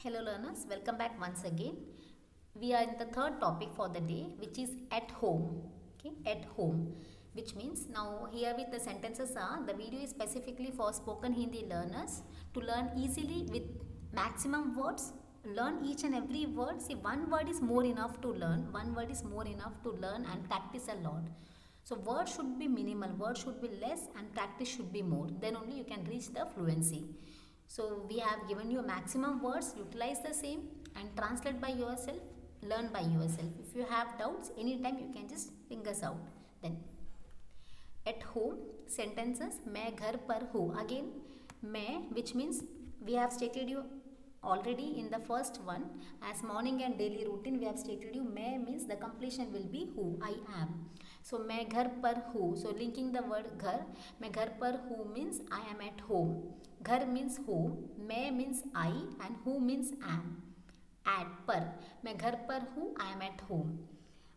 Hello learners, welcome back once again. We are in the third topic for the day, which is at home. Okay, at home, which means now here with the sentences are the video is specifically for spoken Hindi learners to learn easily with maximum words. Learn each and every word. See, one word is more enough to learn. One word is more enough to learn and practice a lot. So words should be minimal, words should be less, and practice should be more. Then only you can reach the fluency. So we have given you maximum words, utilize the same and translate by yourself, learn by yourself. If you have doubts, anytime you can just ring us out. Then at home sentences मैं घर पर हूँ. Again मैं, which means we have stated you already in the first one as morning and daily routine. We have stated you मैं means the completion will be who, I am. So मैं घर पर हूँ. So linking the word घर, मैं घर पर हूँ means I am at home. घर means home, मैं means I and who means am. At पर, मैं घर पर हूँ, I am at home.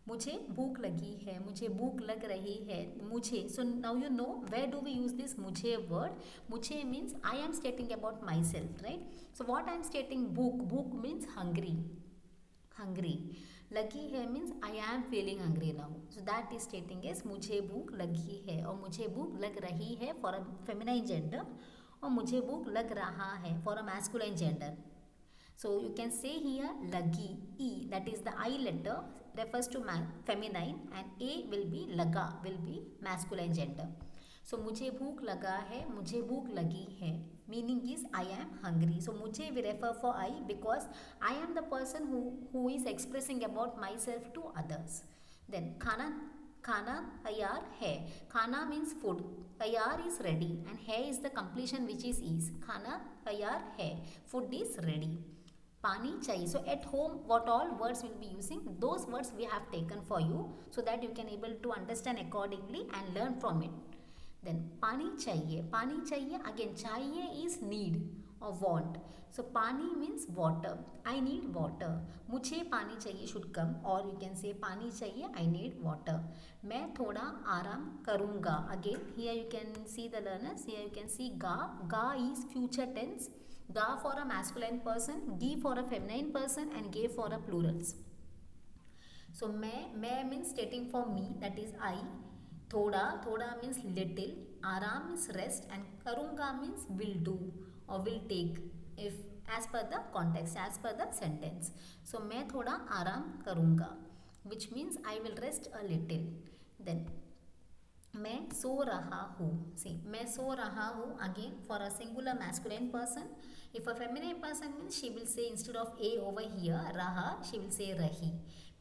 मुझे भूख लगी है, मुझे भूख लग रही है. मुझे, so now you know where do we use this मुझे word. मुझे means I am stating about myself, right? So what I am stating, भूख means hungry. Hungry. लगी है means I am feeling hungry now. So that is stating as मुझे भूख लगी है. और मुझे भूख लग रही है for a feminine gender. और मुझे भूख लग रहा है for a masculine gender. So you can say here lagi, e, that is the I letter, refers to feminine, and a will be laga, will be masculine gender. So मुझे भूख लगा है, मुझे भूख लगी है, meaning is I am hungry. So मुझे we refer for I because I am the person who is expressing about myself to others. Then खाना तैयार है. खाना means food. तैयार is ready and है is the completion which is. खाना तैयार है, food is ready. पानी चाहिए. So at home what all words will be using, those words we have taken for you so that you can able to understand accordingly and learn from it. Then पानी चाहिए. Again चाहिए is need or want. So पानी means water. I need water. मुझे पानी चाहिए should come, or you can say पानी चाहिए, I need water. मैं थोड़ा आराम करूँगा. Again here you can see the learners, here you can see ga is future tense. Ga for a masculine person, gi for a feminine person, and ge for a plurals. So मैं means stating for me, that is I. थोड़ा means little, आराम means rest, and करूँगा means will do or will take, if as per the context, as per the sentence. So मैं थोड़ा आराम करूँगा, which means I will rest a little. Then मैं सो रहा हूँ. See, मैं सो रहा हूँ, again for a singular masculine person. If a feminine person means she will say instead of a over here raha, she will say rahi.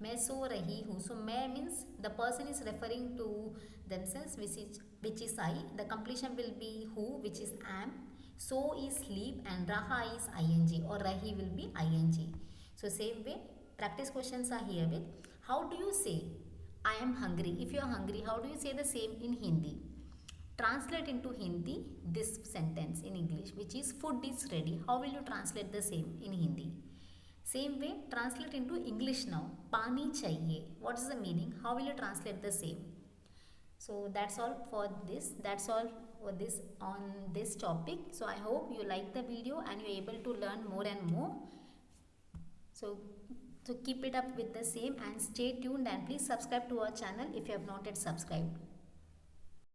मैं सो रही हूँ. So मैं means the person is referring to themselves, which is I. The completion will be who, which is am. So is sleep, and raha is ing, or rahi will be ing. So same way, practice questions are here with how do you say I am hungry. If you are hungry, how do you say the same in Hindi? Translate into Hindi this sentence in English, which is food is ready. How will you translate the same in Hindi? Same way, translate into English now. Pani chahiye. What is the meaning? How will you translate the same? So that's all for this. That's all for this on this topic. So I hope you like the video and you're able to learn more and more. So keep it up with the same and stay tuned, and please subscribe to our channel if you have not yet subscribed.